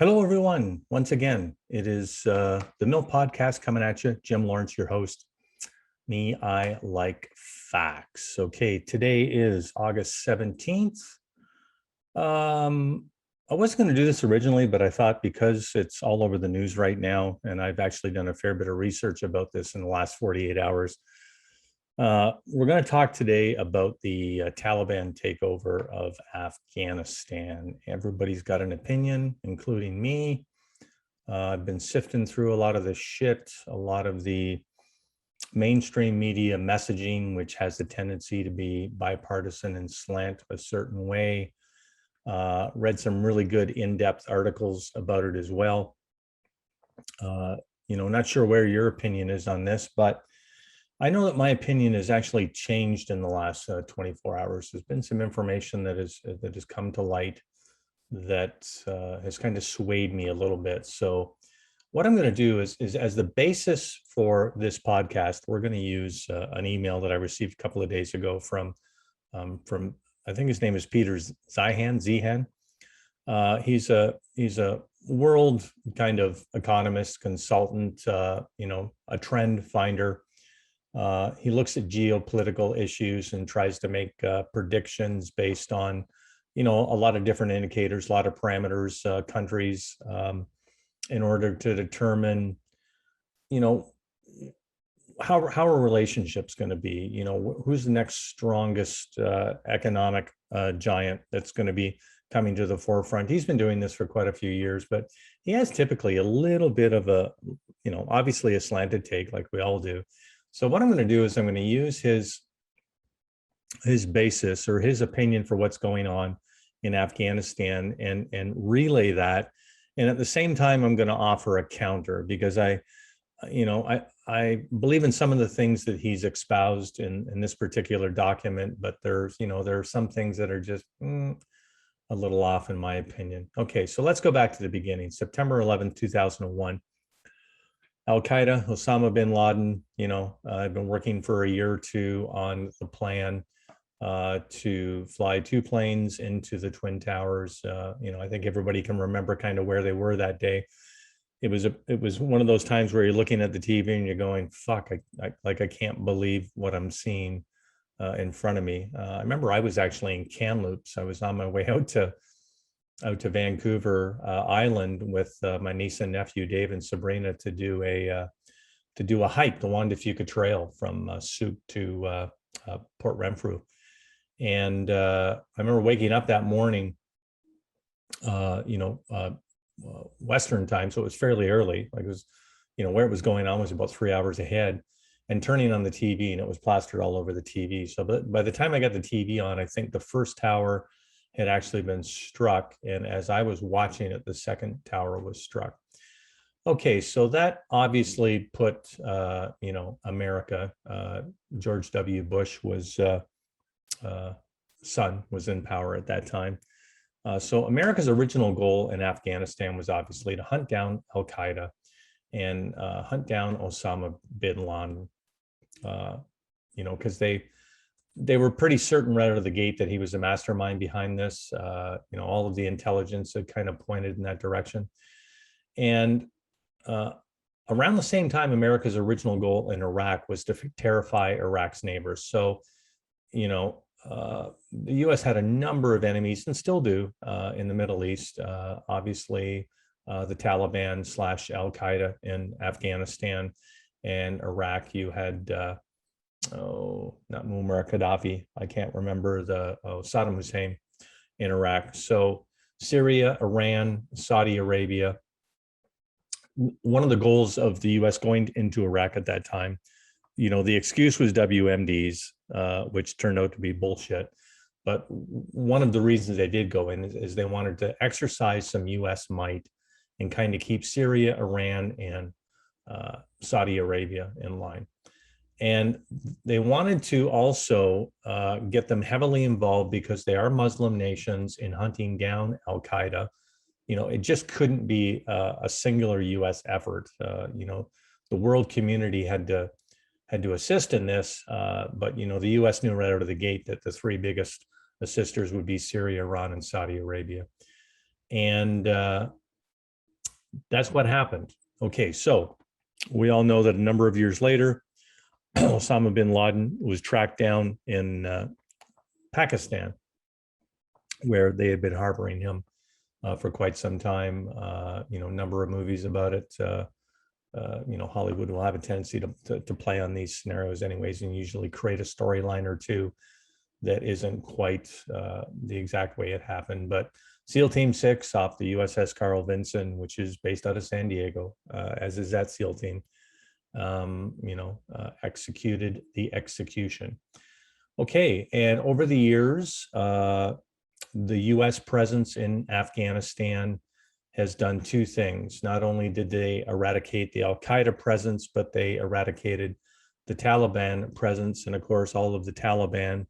Hello, everyone. Once again, it is the M.I.L.F podcast coming at you. Jim Lawrence, your host. Me, I like facts. Okay, today is August 17th. I wasn't going to do this originally, but I thought because it's all over the news right now, and I've actually done a fair bit of research about this in the last 48 hours, we're going to talk today about the Taliban takeover of Afghanistan. Everybody's got an opinion, including me. I've been sifting through a lot of the shit, a lot of the mainstream media messaging, which has the tendency to be bipartisan and slant a certain way. Read some really good in-depth articles about it as well. Not sure where your opinion is on this, but I know that my opinion has actually changed in the last 24 hours. There's been some information that has come to light that has kind of swayed me a little bit. So what I'm going to do is as the basis for this podcast, we're going to use an email that I received a couple of days ago from I think his name is Peter Zihan. He's a world kind of economist, consultant, a trend finder. He looks at geopolitical issues and tries to make predictions based on, a lot of different indicators, a lot of parameters, countries, in order to determine, how are relationships going to be? Who's the next strongest economic giant that's going to be coming to the forefront? He's been doing this for quite a few years, but he has typically a little bit of a, obviously a slanted take, like we all do. So what I'm going to do is I'm going to use his basis or his opinion for what's going on in Afghanistan and relay that. And at the same time, I'm going to offer a counter because I believe in some of the things that he's espoused in this particular document, but there are some things that are just a little off in my opinion. Okay, so let's go back to the beginning. September 11th, 2001. Al-Qaeda, Osama bin Laden, I've been working for a year or two on the plan to fly two planes into the Twin Towers. I think everybody can remember kind of where they were that day. It was one of those times where you're looking at the TV and you're going, fuck, I can't believe what I'm seeing in front of me. I remember I was actually in Kamloops. I was on my way out to Vancouver Island with my niece and nephew Dave and Sabrina to do a hike, the Juan de Fuca Trail from Souk to Port Renfrew. And I remember waking up that morning, Western time, so it was fairly early. Like it was, where it was going on was about 3 hours ahead, and turning on the TV, and it was plastered all over the TV. So by the time I got the TV on, I think the first tower had actually been struck. And as I was watching it, the second tower was struck. Okay, so that obviously put, America, George W. Bush was, son was in power at that time. So America's original goal in Afghanistan was obviously to hunt down Al-Qaeda and hunt down Osama bin Laden, because they were pretty certain right out of the gate that he was the mastermind behind this. All of the intelligence had kind of pointed in that direction. And around the same time, America's original goal in Iraq was to terrify Iraq's neighbors. So, the U.S. had a number of enemies and still do in the Middle East. Obviously, the Taliban / Al-Qaeda in Afghanistan and Iraq. You had not Muammar Gaddafi. I can't remember Saddam Hussein in Iraq. So Syria, Iran, Saudi Arabia. One of the goals of the U.S. going into Iraq at that time, the excuse was WMDs, which turned out to be bullshit. But one of the reasons they did go in is they wanted to exercise some U.S. might and kind of keep Syria, Iran, and Saudi Arabia in line. And they wanted to also get them heavily involved because they are Muslim nations in hunting down Al-Qaeda. It just couldn't be a singular U.S. effort. The world community had to assist in this, but the U.S. knew right out of the gate that the three biggest assisters would be Syria, Iran, and Saudi Arabia. And that's what happened. Okay, so we all know that a number of years later, Osama bin Laden was tracked down in Pakistan, where they had been harboring him for quite some time. A number of movies about it. Hollywood will have a tendency to play on these scenarios anyways, and usually create a storyline or two that isn't quite the exact way it happened. But SEAL Team 6 off the USS Carl Vinson, which is based out of San Diego, as is that SEAL team, executed the execution. Okay, and over the years, the US presence in Afghanistan has done two things. Not only did they eradicate the Al-Qaeda presence, but they eradicated the Taliban presence. And of course, all of the Taliban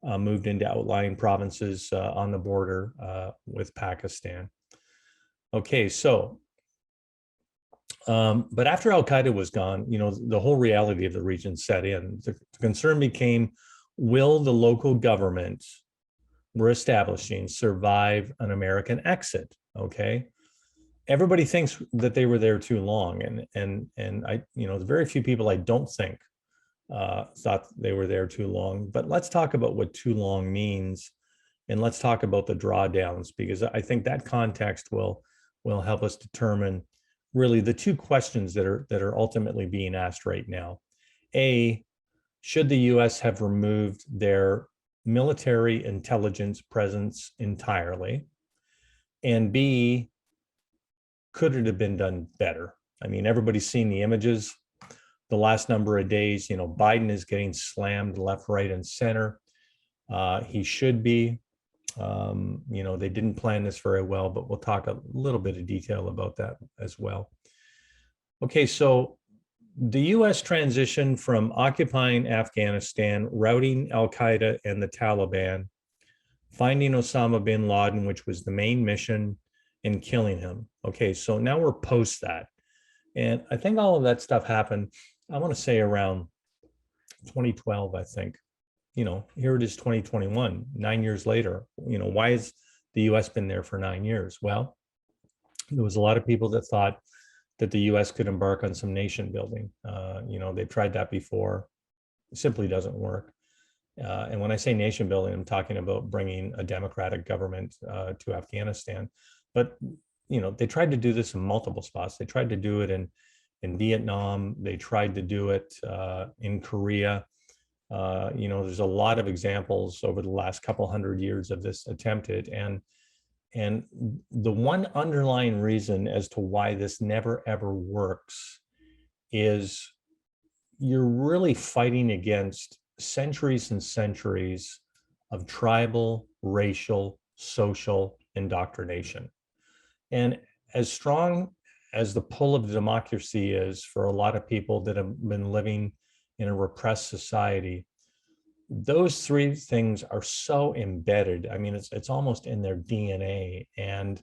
moved into outlying provinces on the border with Pakistan. Okay, so, but after Al-Qaeda was gone, the whole reality of the region set in. The concern became, will the local government we're establishing survive an American exit? Okay. Everybody thinks that they were there too long. And I, very few people I don't think thought they were there too long. But let's talk about what too long means. And let's talk about the drawdowns, because I think that context will help us determine really the two questions that are ultimately being asked right now. A, should the US have removed their military intelligence presence entirely? And B, could it have been done better? I mean, everybody's seen the images the last number of days. Biden is getting slammed left, right, and center. He should be. They didn't plan this very well, but we'll talk a little bit of detail about that as well. Okay, so the US transition from occupying Afghanistan, routing Al-Qaeda and the Taliban, finding Osama bin Laden, which was the main mission, and killing him. Okay, so now we're post that. And I think all of that stuff happened, I want to say around 2012, I think. Here it is 2021, 9 years later. Why has the US been there for 9 years? Well, there was a lot of people that thought that the US could embark on some nation building. They've tried that before. It simply doesn't work. And when I say nation building, I'm talking about bringing a democratic government to Afghanistan. But, they tried to do this in multiple spots. They tried to do it in Vietnam. They tried to do it in Korea. There's a lot of examples over the last couple hundred years of this attempted. And the one underlying reason as to why this never ever works is you're really fighting against centuries and centuries of tribal, racial, social indoctrination. And as strong as the pull of democracy is for a lot of people that have been living in a repressed society, those three things are so embedded. I mean, it's almost in their DNA. And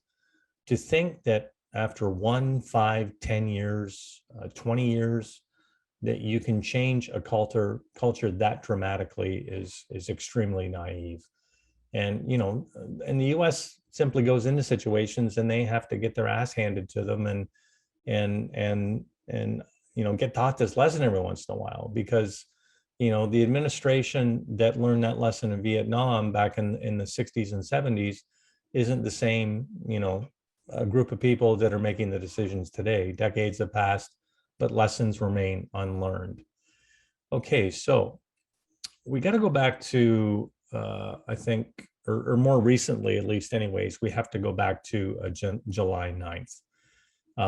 to think that after 1, 5, 10 years, 20 years, that you can change a culture that dramatically is extremely naive. And and the US simply goes into situations and they have to get their ass handed to them and get taught this lesson every once in a while, because the administration that learned that lesson in Vietnam back in the 60s and 70s isn't the same, a group of people that are making the decisions today. Decades have passed, but lessons remain unlearned. Okay, so we got to go back to, I think, or more recently, at least anyways, we have to go back to July 9th.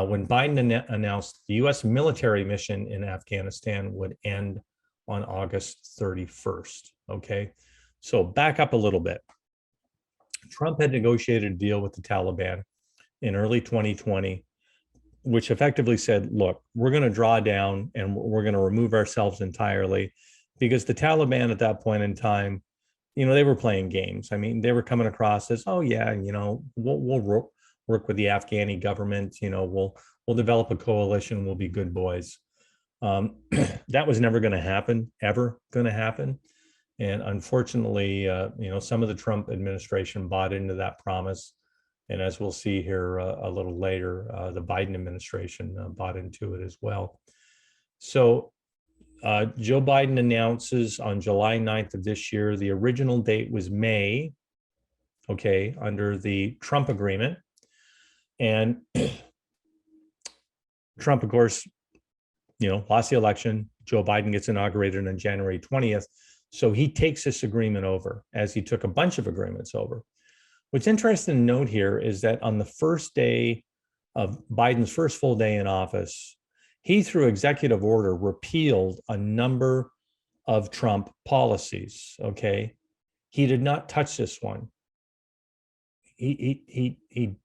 When Biden announced the US military mission in Afghanistan would end on August 31st, okay? So back up a little bit. Trump had negotiated a deal with the Taliban in early 2020, which effectively said, look, we're going to draw down and we're going to remove ourselves entirely, because the Taliban at that point in time, they were playing games. I mean, they were coming across as, oh yeah, we'll work with the Afghani government, we'll develop a coalition, we'll be good boys. That was never going to happen, ever going to happen. And unfortunately, some of the Trump administration bought into that promise. And as we'll see here a little later, the Biden administration bought into it as well. So Joe Biden announces on July 9th of this year, the original date was May, okay, under the Trump agreement. And Trump, of course, lost the election. Joe Biden gets inaugurated on January 20th. So he takes this agreement over, as he took a bunch of agreements over. What's interesting to note here is that on the first day of Biden's first full day in office, he, through executive order, repealed a number of Trump policies, okay? He did not touch this one. He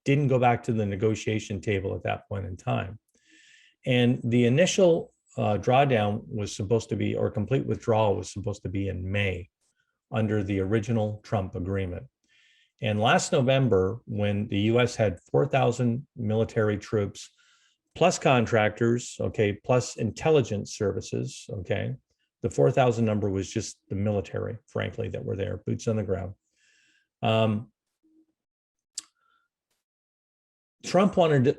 didn't go back to the negotiation table at that point in time. And the initial drawdown was supposed to be, or complete withdrawal was supposed to be in May under the original Trump agreement. And last November, when the US had 4,000 military troops, plus contractors, okay, plus intelligence services, okay, the 4,000 number was just the military, frankly, that were there, boots on the ground. Trump wanted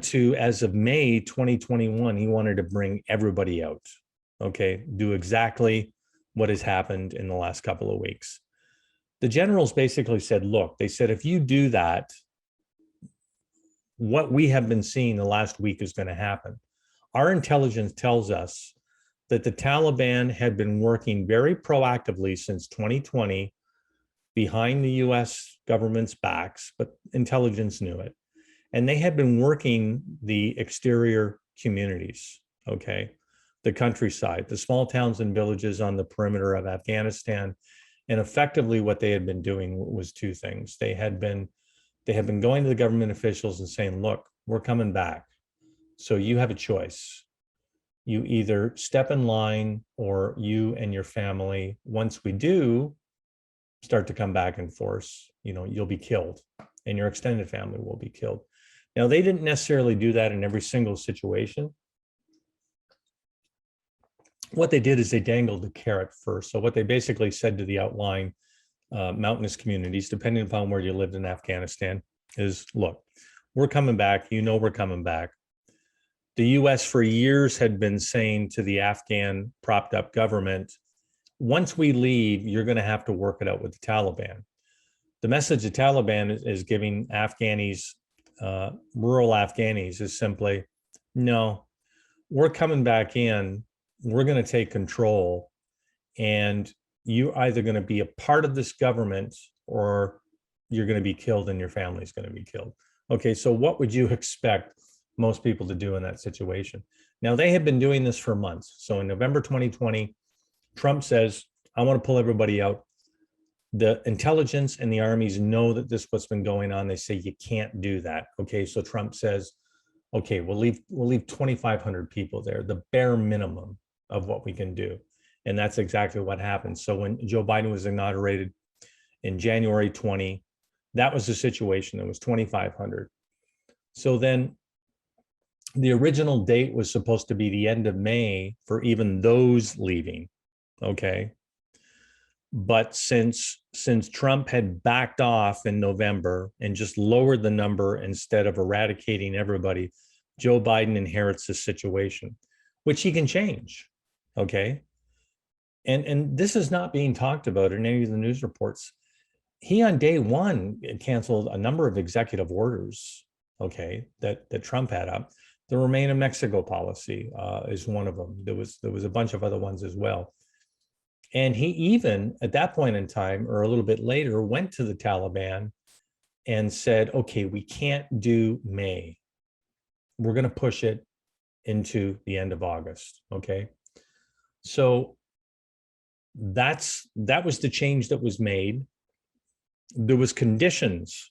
to, as of May 2021, he wanted to bring everybody out, okay, do exactly what has happened in the last couple of weeks. The generals basically said, look, they said, if you do that, what we have been seeing the last week is going to happen. Our intelligence tells us that the Taliban had been working very proactively since 2020 behind the US government's backs, but intelligence knew it. And they had been working the exterior communities, okay, the countryside, the small towns and villages on the perimeter of Afghanistan. And effectively what they had been doing was two things. They had been going to the government officials and saying, look, we're coming back. So you have a choice. You either step in line, or you and your family, once we do start to come back in force, you'll be killed and your extended family will be killed. Now, they didn't necessarily do that in every single situation. What they did is they dangled the carrot first. So what they basically said to the outlying mountainous communities, depending upon where you lived in Afghanistan, is, look, we're coming back. We're coming back. The US for years had been saying to the Afghan propped up government, once we leave, you're going to have to work it out with the Taliban. The message the Taliban is giving Afghanis, rural Afghanis, is simply, no, we're coming back in. We're going to take control, and you're either going to be a part of this government or you're going to be killed and your family's going to be killed. Okay, so what would you expect most people to do in that situation? Now, they have been doing this for months. So in November 2020, Trump says, I want to pull everybody out. The intelligence and the armies know that this is what's been going on. They say, you can't do that. Okay, so Trump says, okay, we'll leave 2,500 people there, the bare minimum of what we can do. And that's exactly what happened. So when Joe Biden was inaugurated in January 20, that was the situation. It was 2,500. So then the original date was supposed to be the end of May for even those leaving, okay? But since Trump had backed off in November and just lowered the number instead of eradicating everybody, Joe Biden inherits this situation, which he can change, okay? And this is not being talked about in any of the news reports. He, on day one, canceled a number of executive orders, okay, that Trump had up. The Remain in Mexico policy is one of them. There was a bunch of other ones as well. And he even, at that point in time, or a little bit later, went to the Taliban and said, okay, we can't do May. We're going to push it into the end of August, okay? So that was the change that was made. There was conditions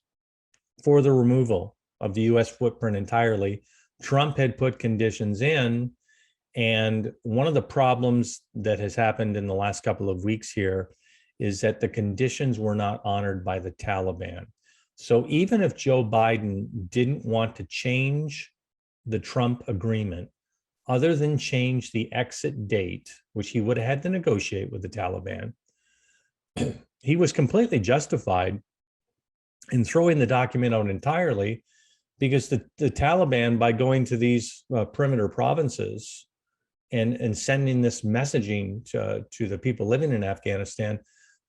for the removal of the US footprint entirely. Trump had put conditions in, and one of the problems that has happened in the last couple of weeks here is that the conditions were not honored by the Taliban. So even if Joe Biden didn't want to change the Trump agreement, other than change the exit date, which he would have had to negotiate with the Taliban, he was completely justified and throwing the document out entirely, because the Taliban, by going to these perimeter provinces and sending this messaging to the people living in Afghanistan,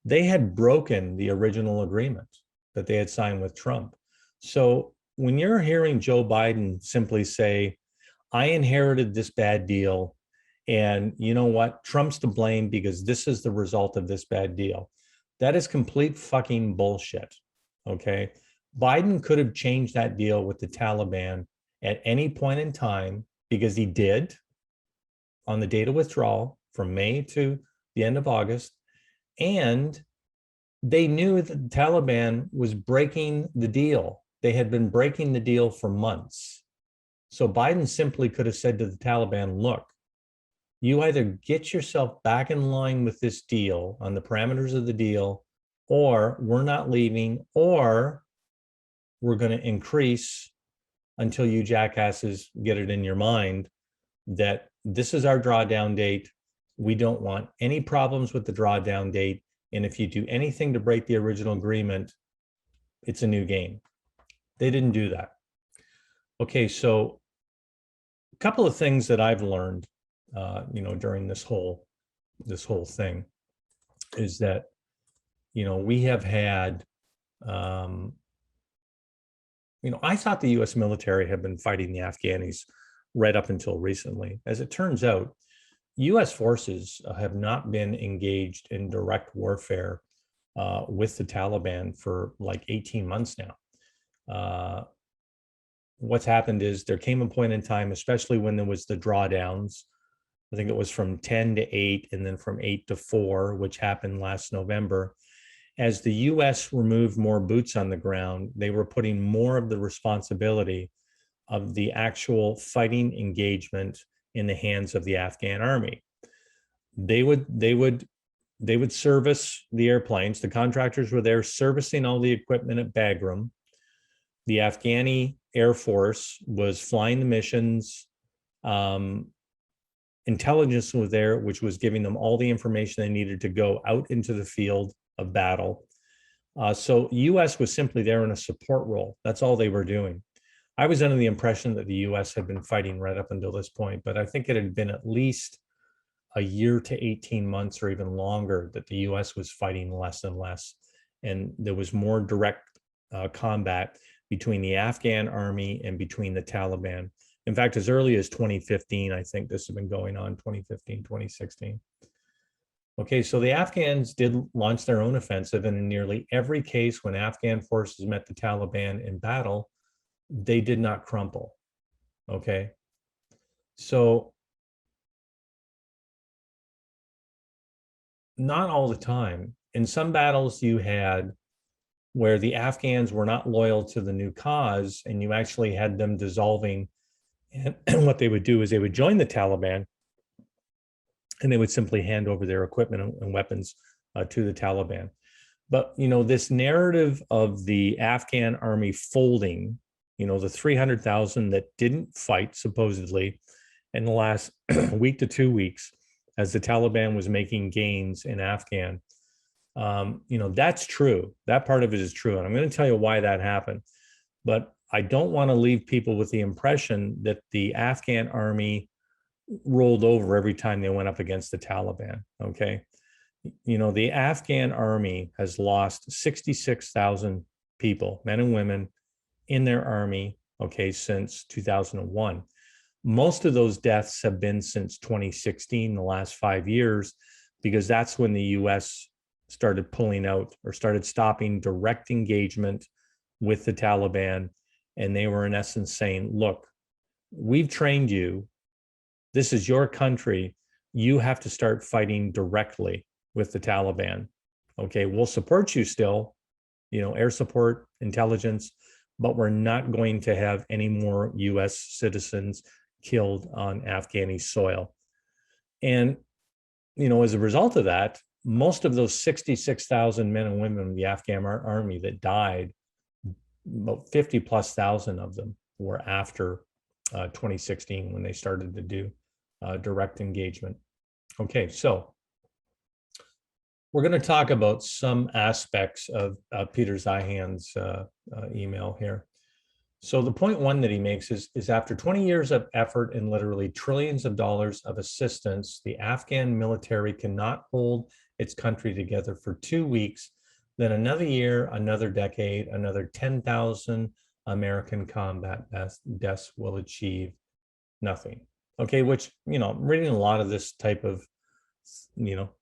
they had broken the original agreement that they had signed with Trump. So when you're hearing Joe Biden simply say, I inherited this bad deal, and you know what? Trump's to blame because this is the result of this bad deal. That is complete fucking bullshit. Okay. Biden could have changed that deal with the Taliban at any point in time, because he did on the date of withdrawal from May to the end of August. And they knew that the Taliban was breaking the deal. They had been breaking the deal for months. So Biden simply could have said to the Taliban, look, you either get yourself back in line with this deal on the parameters of the deal, or we're not leaving, or we're going to increase until you jackasses get it in your mind that this is our drawdown date. We don't want any problems with the drawdown date. And if you do anything to break the original agreement, it's a new game. They didn't do that. Okay, so a couple of things that I've learned, during this whole thing is that, we have had, I thought the U.S. military had been fighting the Afghanis right up until recently. As it turns out, U.S. forces have not been engaged in direct warfare with the Taliban for like 18 months now. What's happened is there came a point in time, especially when there was the drawdowns. I think it was from 10 to 8 and then from 8 to 4, which happened last November. As the U.S. removed more boots on the ground, they were putting more of the responsibility of the actual fighting engagement in the hands of the Afghan army. They would service the airplanes. The contractors were there servicing all the equipment at Bagram. The Afghani Air Force was flying the missions. Intelligence was there, which was giving them all the information they needed to go out into the field of battle. So U.S. was simply there in a support role. That's all they were doing. I was under the impression that the U.S. had been fighting right up until this point, but I think it had been at least a year to 18 months or even longer that the U.S. was fighting less and less. And there was more direct combat between the Afghan army and between the Taliban. In fact, as early as 2015, I think this has been going on, 2015, 2016. Okay, so the Afghans did launch their own offensive, and in nearly every case when Afghan forces met the Taliban in battle, they did not crumple. Okay, so not all the time. In some battles you had where the Afghans were not loyal to the new cause, and you actually had them dissolving. And what they would do is they would join the Taliban, and they would simply hand over their equipment and weapons to the Taliban. But, this narrative of the Afghan army folding, the 300,000 that didn't fight supposedly in the last week to 2 weeks as the Taliban was making gains in Afghan, that's true. That part of it is true. And I'm going to tell you why that happened. But I don't want to leave people with the impression that the Afghan army rolled over every time they went up against the Taliban. Okay. The Afghan army has lost 66,000 people, men and women, in their army, okay, since 2001. Most of those deaths have been since 2016, the last 5 years, because that's when the US started pulling out or started stopping direct engagement with the Taliban. And they were in essence saying, look, we've trained you. This is your country. You have to start fighting directly with the Taliban. Okay, we'll support you still, air support, intelligence, but we're not going to have any more US citizens killed on Afghani soil. And, as a result of that, most of those 66,000 men and women in the Afghan army that died, about 50 plus thousand of them were after 2016 when they started to do direct engagement. Okay, so we're going to talk about some aspects of Peter Zeihan's email here. So the point one that he makes is after 20 years of effort and literally trillions of dollars of assistance, the Afghan military cannot hold its country together for 2 weeks. Then another year, another decade, another 10,000 American combat deaths will achieve nothing. Okay, which, I'm reading a lot of this type of,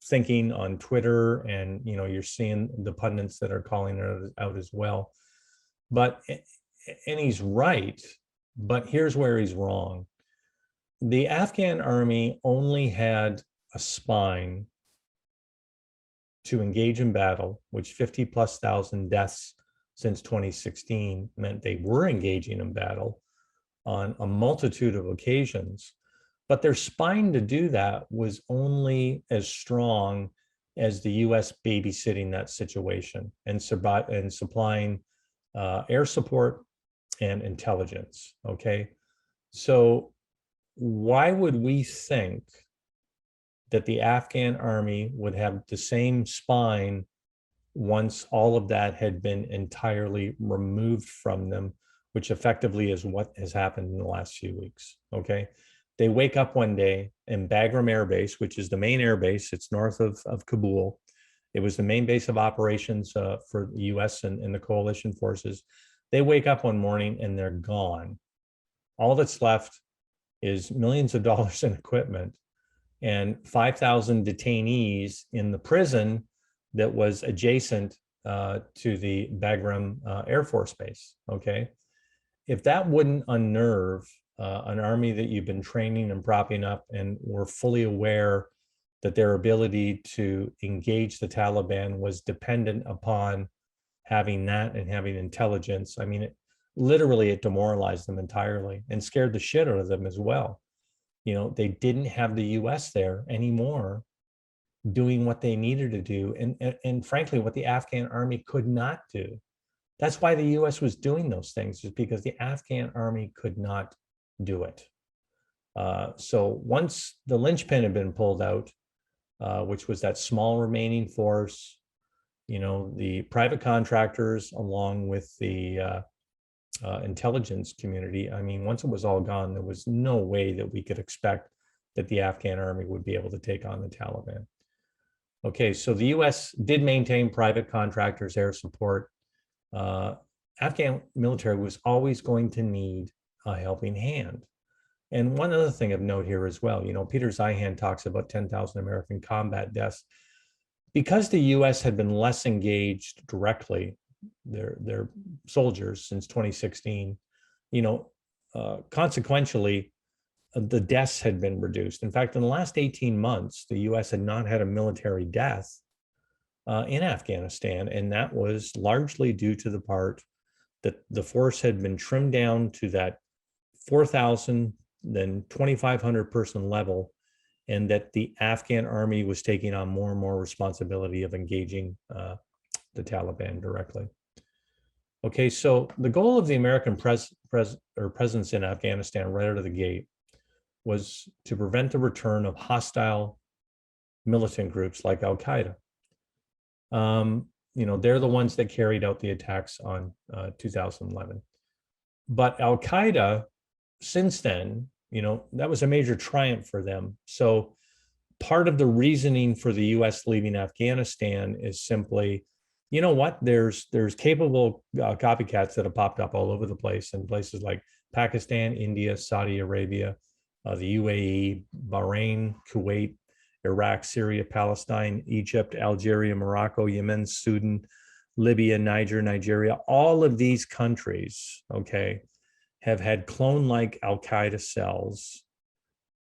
thinking on Twitter, and, you're seeing the pundits that are calling it out as well. And he's right, but here's where he's wrong. The Afghan army only had a spine to engage in battle, which 50 plus thousand deaths since 2016 meant they were engaging in battle on a multitude of occasions. But their spine to do that was only as strong as the US babysitting that situation and supplying air support and intelligence. Okay, so why would we think that the Afghan army would have the same spine once all of that had been entirely removed from them, which effectively is what has happened in the last few weeks? Okay, they wake up one day in Bagram Air Base, which is the main air base. It's north of Kabul. It was the main base of operations for the US and the coalition forces. They wake up one morning and they're gone. All that's left is millions of dollars in equipment and 5,000 detainees in the prison that was adjacent to the Bagram Air Force Base. Okay, if that wouldn't unnerve an army that you've been training and propping up, and were fully aware that their ability to engage the Taliban was dependent upon having that and having intelligence. I mean, it demoralized them entirely and scared the shit out of them as well. They didn't have the US there anymore doing what they needed to do, and frankly, what the Afghan army could not do. That's why the US was doing those things, is because the Afghan army could not do it. So once the linchpin had been pulled out, which was that small remaining force, the private contractors along with the intelligence community, I mean, once it was all gone, there was no way that we could expect that the Afghan army would be able to take on the Taliban. Okay, so the US did maintain private contractors' air support. Afghan military was always going to need a helping hand. And one other thing of note here as well, Peter Zeihan talks about 10,000 American combat deaths. Because the US had been less engaged directly, their soldiers, since 2016, consequentially, the deaths had been reduced. In fact, in the last 18 months, the US had not had a military death in Afghanistan, and that was largely due to the part that the force had been trimmed down to that 4,000, then 2,500 person level, and that the Afghan army was taking on more and more responsibility of engaging the Taliban directly. Okay, so the goal of the American presence in Afghanistan right out of the gate was to prevent the return of hostile militant groups like Al-Qaeda. They're the ones that carried out the attacks on 2011. But Al-Qaeda, since then, that was a major triumph for them. So part of the reasoning for the US leaving Afghanistan is simply, there's capable copycats that have popped up all over the place in places like Pakistan, India, Saudi Arabia, the UAE, Bahrain, Kuwait, Iraq, Syria, Palestine, Egypt, Algeria, Morocco, Yemen, Sudan, Libya, Nigeria. All of these countries, okay, have had clone-like Al-Qaeda cells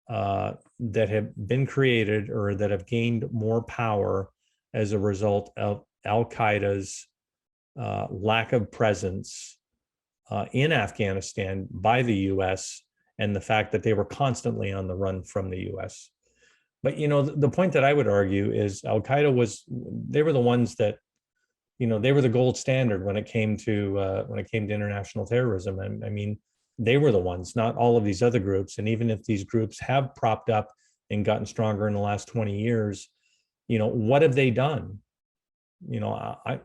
that have been created or that have gained more power as a result of Al-Qaeda's lack of presence in Afghanistan by the US, and the fact that they were constantly on the run from the US. But, the point that I would argue is Al-Qaeda they were the ones that, they were the gold standard when it came to international terrorism. I mean, they were the ones, not all of these other groups. And even if these groups have propped up and gotten stronger in the last 20 years, What have they done?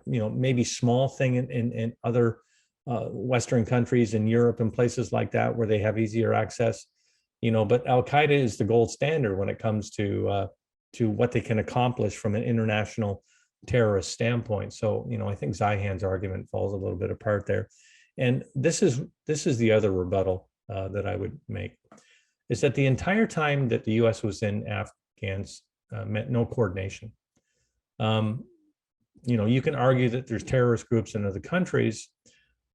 Maybe small thing in other Western countries in Europe and places like that where they have easier access, but Al-Qaeda is the gold standard when it comes to what they can accomplish from an international terrorist standpoint. So, I think Zihan's argument falls a little bit apart there. And this is the other rebuttal that I would make, is that the entire time that the US was in Afghans meant no coordination. You can argue that there's terrorist groups in other countries,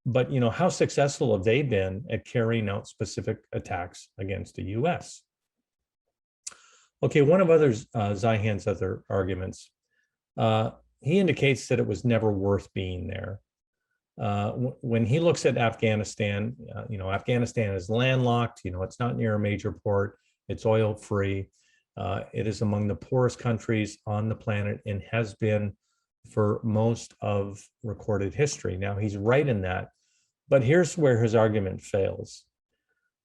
but how successful have they been at carrying out specific attacks against the US? Okay, one of Zihan's other arguments, he indicates that it was never worth being there. When he looks at Afghanistan, Afghanistan is landlocked, it's not near a major port, it's oil free. It is among the poorest countries on the planet and has been for most of recorded history. Now, he's right in that, but here's where his argument fails.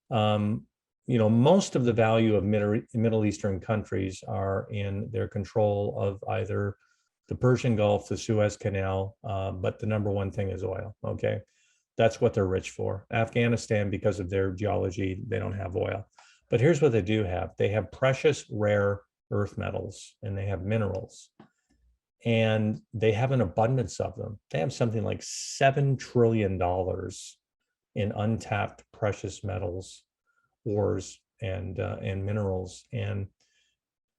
Most of the value of Middle Eastern countries are in their control of either the Persian Gulf, the Suez Canal, but the number one thing is oil, okay? That's what they're rich for. Afghanistan, because of their geology, they don't have oil. But here's what they do have. They have precious rare earth metals and they have minerals. And they have an abundance of them. They have something like $7 trillion in untapped precious metals, ores, and minerals. And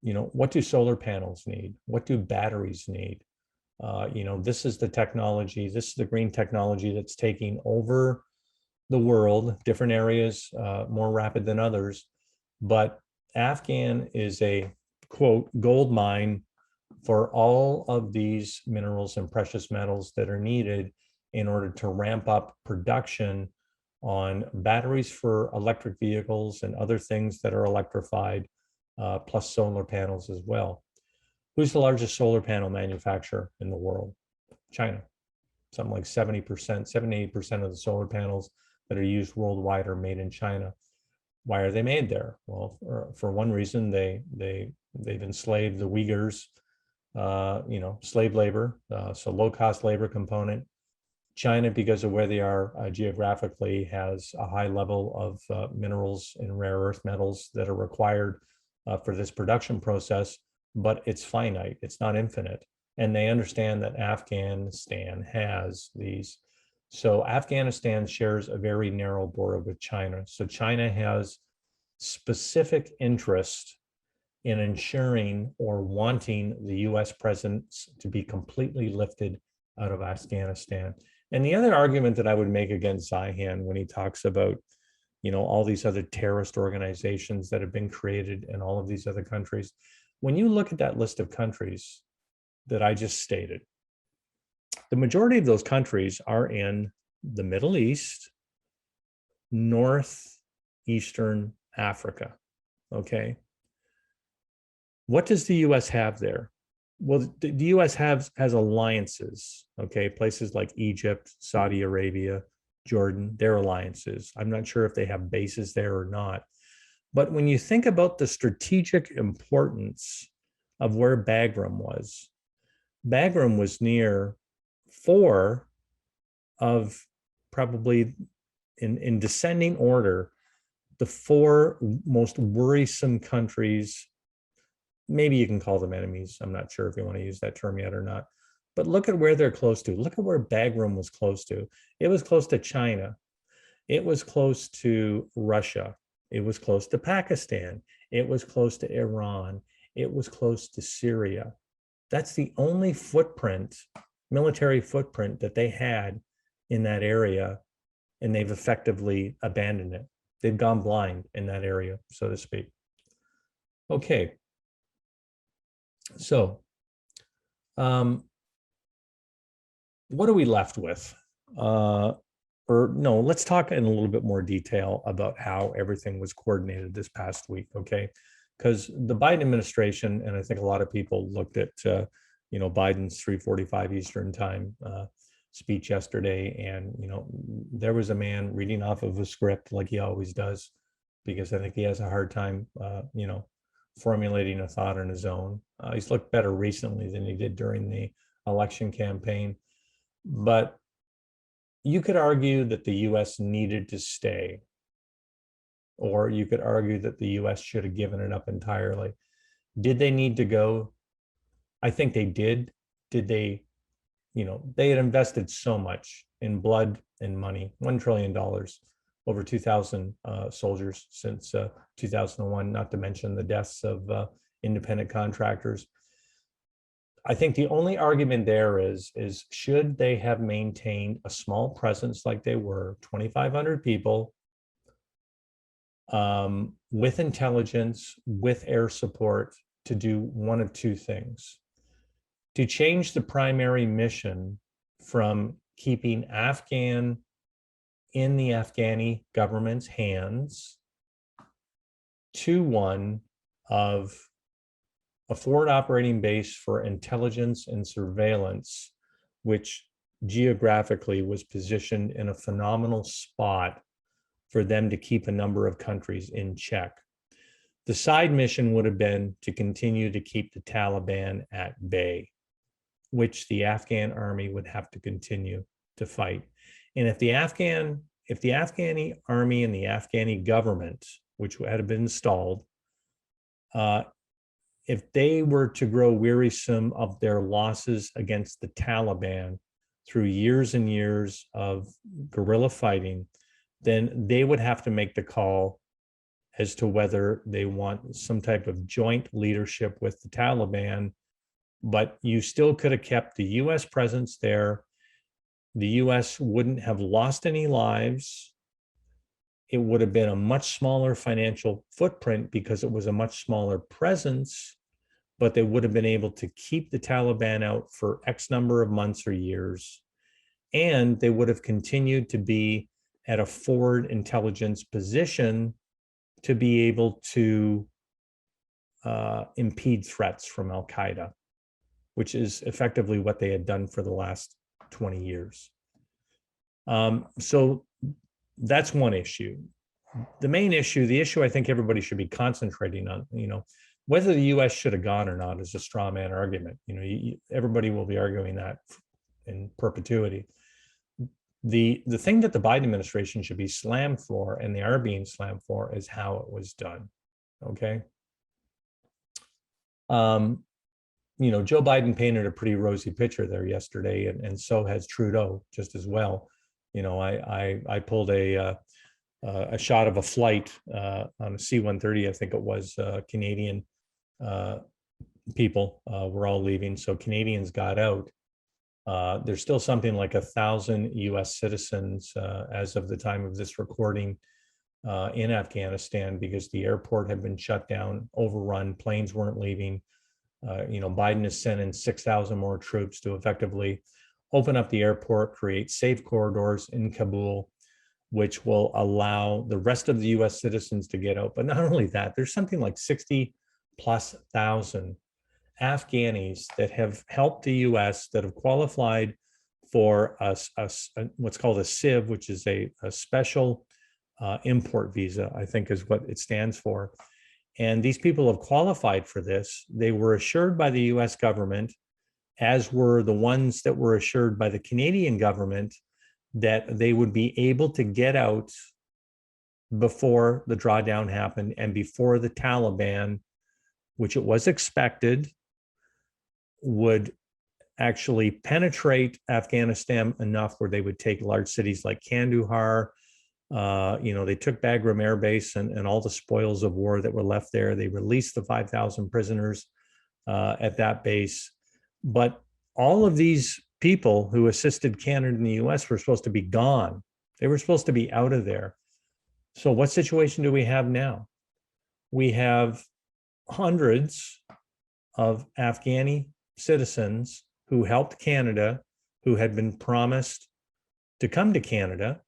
what do solar panels need? What do batteries need? This is the technology. This is the green technology that's taking over the world. Different areas more rapid than others, but Afghan is a quote gold mine for all of these minerals and precious metals that are needed in order to ramp up production on batteries for electric vehicles and other things that are electrified, plus solar panels as well. Who's the largest solar panel manufacturer in the world? China. Something like 70%, 78% of the solar panels that are used worldwide are made in China. Why are they made there? Well, for one reason, they've enslaved the Uyghurs, slave labor, so low-cost labor component. China, because of where they are geographically, has a high level of minerals and rare earth metals that are required for this production process, but it's finite, it's not infinite. And they understand that Afghanistan has these. So Afghanistan shares a very narrow border with China. So China has specific interest in ensuring or wanting the US presence to be completely lifted out of Afghanistan. And the other argument that I would make against Zihan when he talks about, all these other terrorist organizations that have been created in all of these other countries, when you look at that list of countries that I just stated, the majority of those countries are in the Middle East, northeastern Africa, okay? What does the US have there? Well, the US has alliances, okay? Places like Egypt, Saudi Arabia, Jordan, their alliances. I'm not sure if they have bases there or not. But when you think about the strategic importance of where Bagram was near 4 of probably in descending order, the 4 most worrisome countries. Maybe you can call them enemies. I'm not sure if you want to use that term yet or not. But look at where they're close to. Look at where Bagram was close to. It was close to China. It was close to Russia. It was close to Pakistan. It was close to Iran. It was close to Syria. That's the only footprint, military footprint that they had in that area, and they've effectively abandoned it. They've gone blind in that area, so to speak. Okay. So, what are we left with? Let's talk in a little bit more detail about how everything was coordinated this past week, okay? Because the Biden administration, and I think a lot of people looked at, Biden's 3:45 Eastern time speech yesterday, and, there was a man reading off of a script like he always does, because I think he has a hard time, formulating a thought on his own. He's looked better recently than he did during the election campaign. But you could argue that the US needed to stay, or you could argue that the US should have given it up entirely. Did they need to go? I think they did. Did they, they had invested so much in blood and money, $1 trillion, over 2,000 soldiers since 2001, not to mention the deaths of independent contractors. I think the only argument there is should they have maintained a small presence like they were, 2,500 people, with intelligence, with air support, to do one of two things: to change the primary mission from keeping Afghan in the Afghani government's hands to one of a forward operating base for intelligence and surveillance, which geographically was positioned in a phenomenal spot for them to keep a number of countries in check. The side mission would have been to continue to keep the Taliban at bay, which the Afghan army would have to continue to fight. And if the Afghani army and the Afghani government, which had been installed, if they were to grow wearisome of their losses against the Taliban through years and years of guerrilla fighting, then they would have to make the call as to whether they want some type of joint leadership with the Taliban. But you still could have kept the US presence there. The US wouldn't have lost any lives. It would have been a much smaller financial footprint because it was a much smaller presence, but they would have been able to keep the Taliban out for X number of months or years. And they would have continued to be at a forward intelligence position to be able to impede threats from Al-Qaeda, which is effectively what they had done for the last 20 years. So that's one issue. The main issue, the issue I think everybody should be concentrating on, whether the US should have gone or not is a straw man argument. Everybody will be arguing that in perpetuity. The thing that the Biden administration should be slammed for, and they are being slammed for, is how it was done. Okay. Joe Biden painted a pretty rosy picture there yesterday, and so has Trudeau just as well. I pulled a shot of a flight on a C-130, I think it was, Canadian people were all leaving. So Canadians got out. There's still something like 1,000 US citizens as of the time of this recording in Afghanistan, because the airport had been shut down, overrun, planes weren't leaving. Biden has sent in 6,000 more troops to effectively open up the airport, create safe corridors in Kabul, which will allow the rest of the US citizens to get out. But not only that, there's something like 60,000+ Afghanis that have helped the US, that have qualified for what's called a CIV, which is a special import visa, I think is what it stands for. And these people have qualified for this. They were assured by the US government, as were the ones that were assured by the Canadian government, that they would be able to get out before the drawdown happened and before the Taliban, which it was expected, would actually penetrate Afghanistan enough where they would take large cities like Kandahar. They took Bagram Air Base and all the spoils of war that were left there. They released the 5,000 prisoners at that base. But all of these people who assisted Canada and the US were supposed to be gone. They were supposed to be out of there. So what situation do we have now? We have hundreds of Afghani citizens who helped Canada, who had been promised to come to Canada.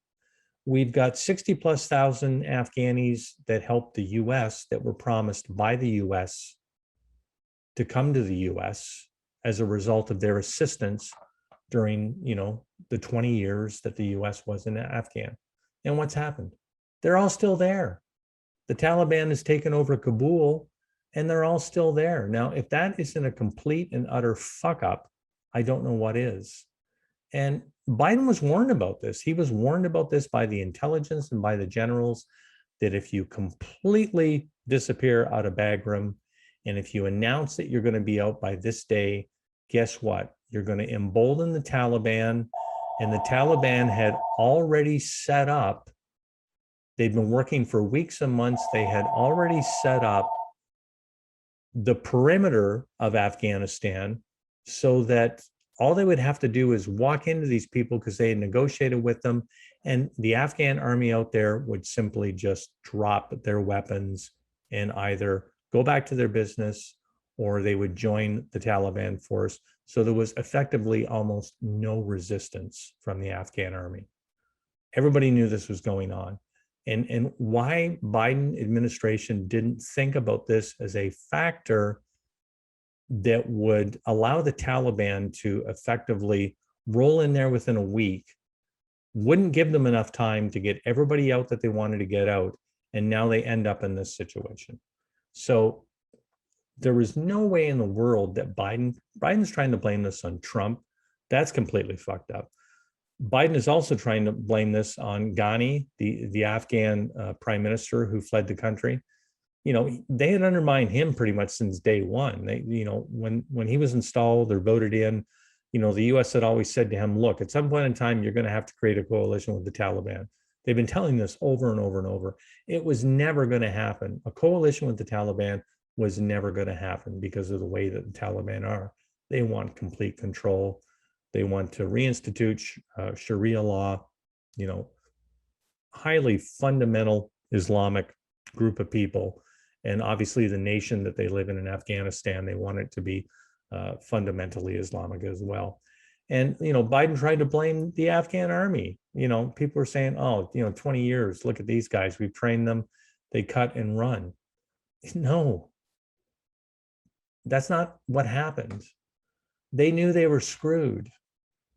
We've got 60,000+ Afghanis that helped the US, that were promised by the US to come to the US as a result of their assistance during, the 20 years that the US was in Afghan. And what's happened? They're all still there. The Taliban has taken over Kabul, and they're all still there. Now, if that isn't a complete and utter fuck up, I don't know what is. And Biden was warned about this. He was warned about this by the intelligence and by the generals, that if you completely disappear out of Bagram, and if you announce that you're going to be out by this day, guess what? You're going to embolden the Taliban. And the Taliban had already set up, they've been working for weeks and months, they had already set up the perimeter of Afghanistan so that all they would have to do is walk into these people because they had negotiated with them, and the Afghan army out there would simply just drop their weapons and either go back to their business or they would join the Taliban force. So there was effectively almost no resistance from the Afghan army. Everybody knew this was going on. And why Biden administration didn't think about this as a factor that would allow the Taliban to effectively roll in there within a week, wouldn't give them enough time to get everybody out that they wanted to get out. And now they end up in this situation. So there was no way in the world that Biden's trying to blame this on Trump. That's completely fucked up. Biden is also trying to blame this on Ghani, the Afghan prime minister who fled the country. You know, they had undermined him pretty much since day one. They, you know, when he was installed or voted in, you know, the U.S. had always said to him, look, at some point in time, you're going to have to create a coalition with the Taliban. They've been telling this over and over and over. It was never going to happen. A coalition with the Taliban was never going to happen because of the way that the Taliban are. They want complete control. They want to reinstitute Sharia law, you know, highly fundamental Islamic group of people. And obviously the nation that they live in Afghanistan, they want it to be fundamentally Islamic as well. And, you know, Biden tried to blame the Afghan army. You know, people were saying, oh, you know, 20 years, look at these guys, we've trained them, they cut and run. No, that's not what happened. They knew they were screwed.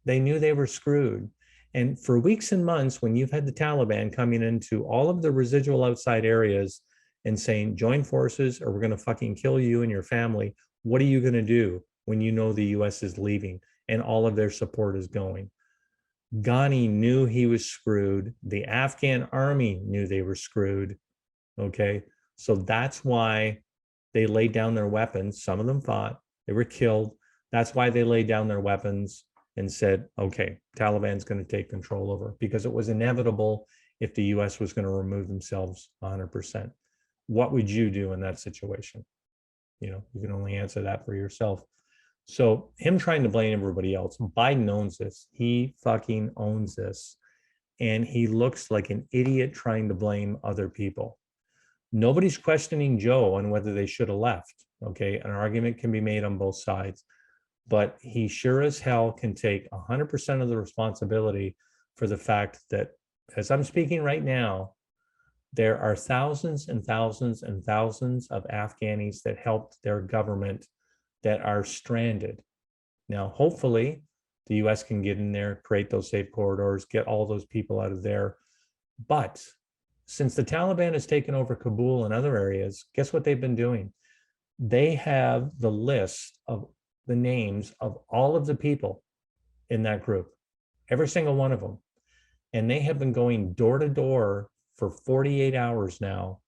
They knew they were screwed. And for weeks and months, when you've had the Taliban coming into all of the residual outside areas and saying, join forces or we're going to fucking kill you and your family, what are you going to do when you know the US is leaving and all of their support is going? Ghani knew he was screwed. The Afghan army knew they were screwed. Okay. So that's why they laid down their weapons. Some of them fought, they were killed. That's why they laid down their weapons and said, okay, Taliban's going to take control over, because it was inevitable if the US was going to remove themselves 100%. What would you do in that situation? You know, you can only answer that for yourself. So him trying to blame everybody else, Biden owns this. He fucking owns this. And he looks like an idiot trying to blame other people. Nobody's questioning Joe on whether they should have left. Okay, an argument can be made on both sides. But he sure as hell can take 100% of the responsibility for the fact that, as I'm speaking right now, there are thousands and thousands and thousands of Afghanis that helped their government that are stranded. Now, hopefully, the US can get in there, create those safe corridors, get all those people out of there. But since the Taliban has taken over Kabul and other areas, guess what they've been doing? They have the list of the names of all of the people in that group, every single one of them. And they have been going door to door for 48 hours now.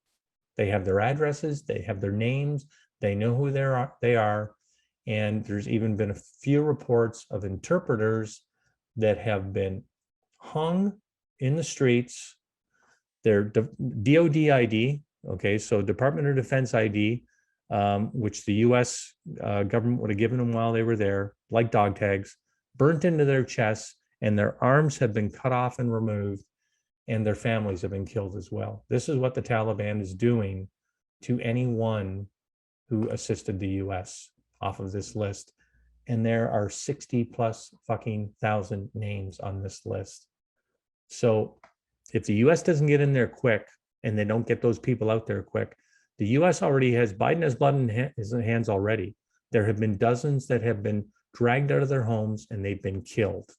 They have their addresses, they have their names, they know who they are. And there's even been a few reports of interpreters that have been hung in the streets. Their DOD ID, okay, so Department of Defense ID, which the US government would have given them while they were there, like dog tags, burnt into their chests, and their arms have been cut off and removed, and their families have been killed as well. This is what the Taliban is doing to anyone who assisted the US off of this list. And there are 60 plus fucking thousand names on this list. So if the US doesn't get in there quick and they don't get those people out there quick, the US already has, Biden has blood in his hands already. There have been dozens that have been dragged out of their homes and they've been killed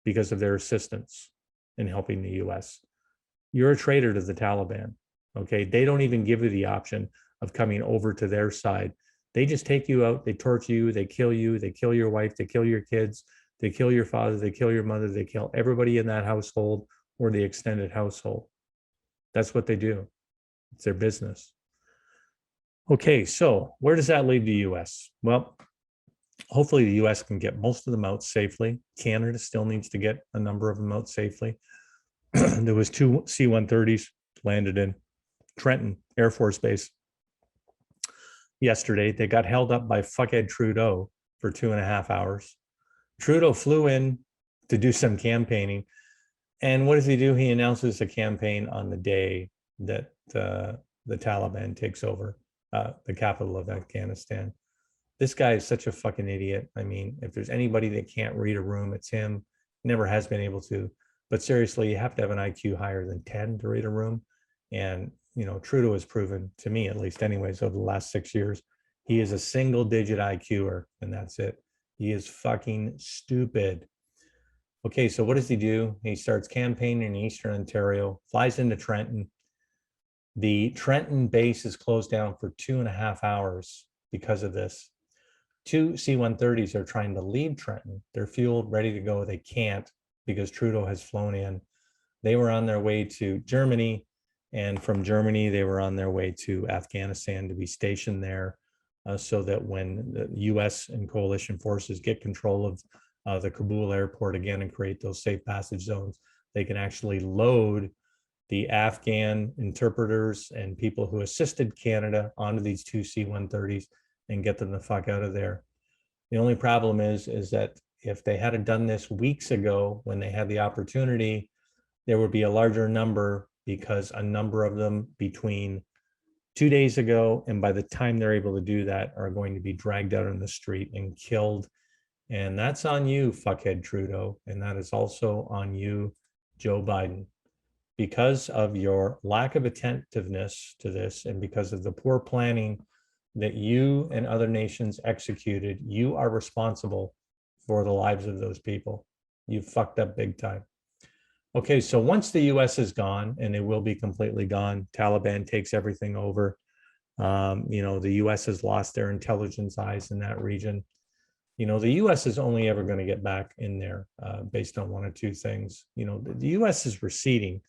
because of their assistance in helping the US. You're a traitor to the Taliban, okay? They don't even give you the option of coming over to their side. They just take you out, they torture you, they kill your wife, they kill your kids, they kill your father, they kill your mother, they kill everybody in that household or the extended household. That's what they do. It's their business. Okay, so where does that leave the US? Well, hopefully the US can get most of them out safely. Canada still needs to get a number of them out safely. There was 2 C-130s landed in Trenton Air Force Base yesterday. They got held up by fuckhead Trudeau for 2.5 hours. Trudeau flew in to do some campaigning. And what does he do? He announces a campaign on the day that the Taliban takes over the capital of Afghanistan. This guy is such a fucking idiot. I mean, if there's anybody that can't read a room, it's him. Never has been able to. But seriously, you have to have an IQ higher than 10 to read a room. And, you know, Trudeau has proven, to me at least anyways, over the last 6 years, he is a single digit IQer, and that's it. He is fucking stupid. Okay, so what does he do? He starts campaigning in Eastern Ontario, flies into Trenton. The Trenton base is closed down for 2.5 hours because of this. 2 C-130s are trying to leave Trenton. They're fueled, ready to go. They can't because Trudeau has flown in. They were on their way to Germany, and from Germany, they were on their way to Afghanistan to be stationed there so that when the US and coalition forces get control of the Kabul airport again and create those safe passage zones, they can actually load the Afghan interpreters and people who assisted Canada onto these 2 C-130s and get them the fuck out of there. The only problem is that if they had done this weeks ago when they had the opportunity, there would be a larger number because a number of them between 2 days ago and by the time they're able to do that are going to be dragged out in the street and killed. And that's on you, fuckhead Trudeau. And that is also on you, Joe Biden. Because of your lack of attentiveness to this and because of the poor planning that you and other nations executed, you are responsible for the lives of those people. You fucked up big time. Okay, so once the US is gone, and it will be completely gone, Taliban takes everything over. You know, the US has lost their intelligence eyes in that region. You know, the US is only ever going to get back in there based on one or two things. You know, the US is receding.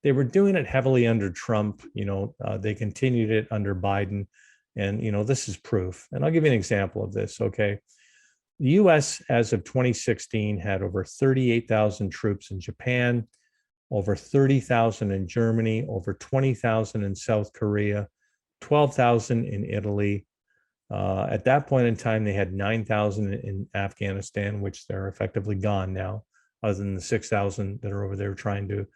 They were doing it heavily under Trump. You know, they continued it under Biden. And, you know, this is proof. And I'll give you an example of this, okay? The US, as of 2016, had over 38,000 troops in Japan, over 30,000 in Germany, over 20,000 in South Korea, 12,000 in Italy. At that point in time, they had 9,000 in Afghanistan, which they're effectively gone now, other than the 6,000 that are over there trying to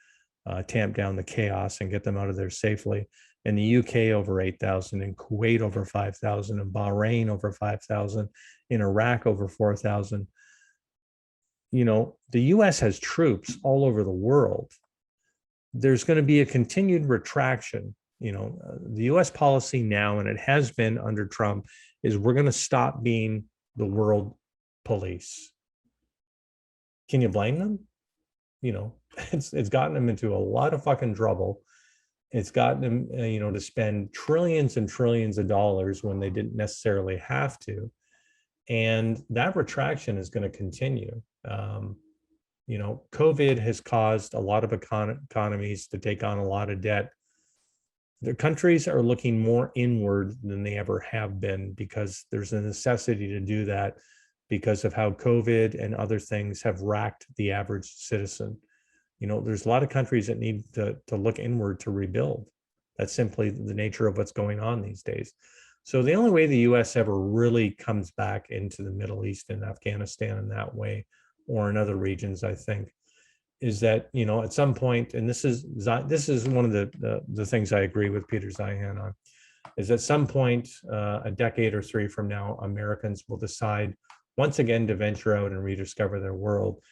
tamp down the chaos and get them out of there safely. In the UK, over 8,000, in Kuwait, over 5,000, in Bahrain, over 5,000, in Iraq, over 4,000. You know, the US has troops all over the world. There's going to be a continued retraction. You know, the US policy now, and it has been under Trump, is we're going to stop being the world police. Can you blame them? You know, it's gotten them into a lot of fucking trouble. It's gotten them, you know, to spend trillions and trillions of dollars when they didn't necessarily have to. And that retraction is going to continue. You know, COVID has caused a lot of economies to take on a lot of debt. The countries are looking more inward than they ever have been because there's a necessity to do that because of how COVID and other things have racked the average citizen. You know, there's a lot of countries that need to look inward to rebuild. That's simply the nature of what's going on these days. So the only way the US ever really comes back into the Middle East and Afghanistan in that way, or in other regions, I think, is that, you know, at some point, and this is one of the things I agree with Peter Zeihan on, is at some point, a decade or three from now, Americans will decide once again to venture out and rediscover their world.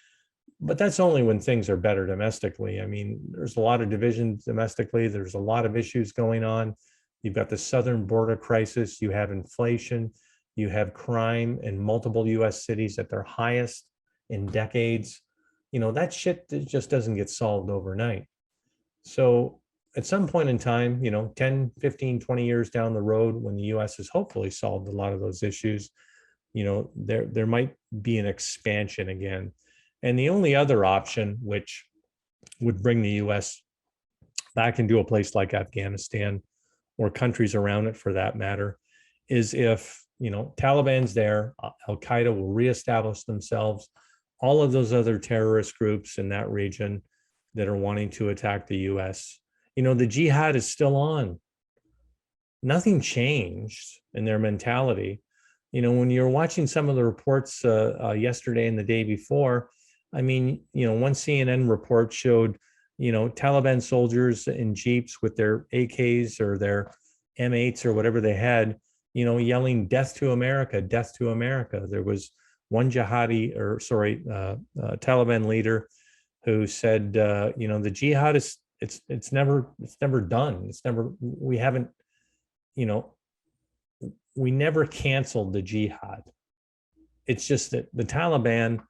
But that's only when things are better domestically. I mean, there's a lot of division domestically. There's a lot of issues going on. You've got the southern border crisis. You have inflation. You have crime in multiple US cities at their highest in decades. You know, that shit just doesn't get solved overnight. So at some point in time, 10, 15, 20 years down the road, when the US has hopefully solved a lot of those issues, there might be an expansion again. And the only other option, which would bring the US back into a place like Afghanistan or countries around it for that matter, is if, Taliban's there, Al-Qaeda will reestablish themselves, all of those other terrorist groups in that region that are wanting to attack the US. The jihad is still on. Nothing changed in their mentality. When you're watching some of the reports yesterday and the day before, I mean, one CNN report showed, Taliban soldiers in Jeeps with their AKs or their M8s or whatever they had, yelling "Death to America, death to America." There was one Taliban leader who said, the jihad is, it's never done. We never canceled the jihad. It's just that the Taliban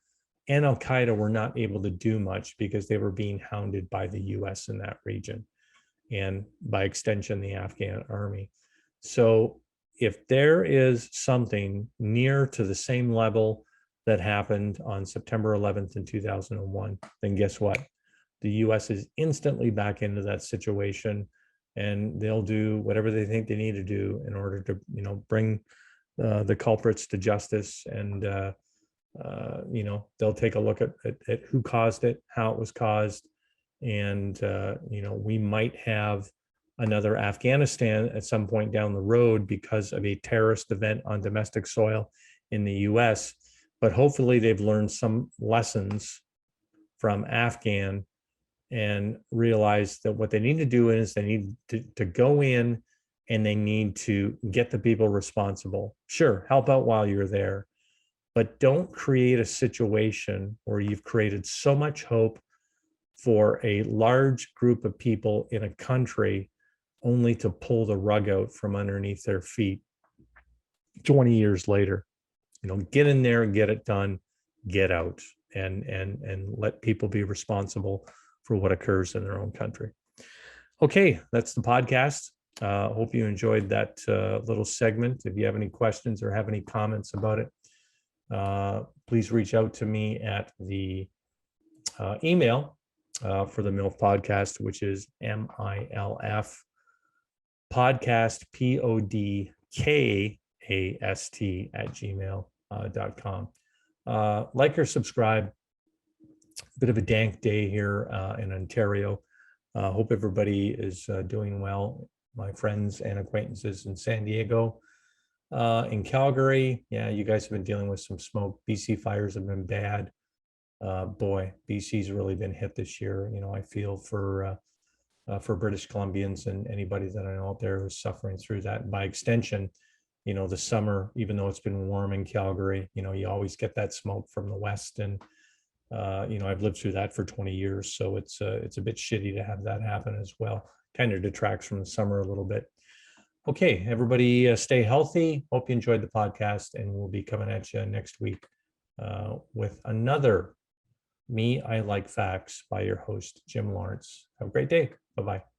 and Al-Qaeda were not able to do much because they were being hounded by the US in that region, and by extension, the Afghan army. So if there is something near to the same level that happened on September 11th in 2001, then guess what? The US is instantly back into that situation, and they'll do whatever they think they need to do in order to, bring the culprits to justice. And, they'll take a look at who caused it, how it was caused. And, we might have another Afghanistan at some point down the road because of a terrorist event on domestic soil in the US. But hopefully they've learned some lessons from Afghan and realize that what they need to do is they need to go in and they need to get the people responsible. Sure, help out while you're there, but don't create a situation where you've created so much hope for a large group of people in a country only to pull the rug out from underneath their feet 20 years later. Get in there and get it done, get out, and let people be responsible for what occurs in their own country. Okay, that's the podcast. Hope you enjoyed that little segment. If you have any questions or have any comments about it, please reach out to me at the email for the M.I.L.F podcast, which is M.I.L.F podcast, podcast @gmail.com. Like or subscribe. Bit of a dank day here in Ontario. Hope everybody is doing well. My friends and acquaintances in San Diego, in Calgary. Yeah, you guys have been dealing with some smoke. BC fires have been bad. Boy, BC's really been hit this year. I feel for British Columbians and anybody that I know out there who's suffering through that. And by extension, the summer, even though it's been warm in Calgary, you always get that smoke from the west. And, I've lived through that for 20 years. So it's a bit shitty to have that happen as well. Kind of detracts from the summer a little bit. Okay, everybody stay healthy. Hope you enjoyed the podcast, and we'll be coming at you next week with another Me, I Like Facts by your host, Jim Lawrence. Have a great day. Bye-bye.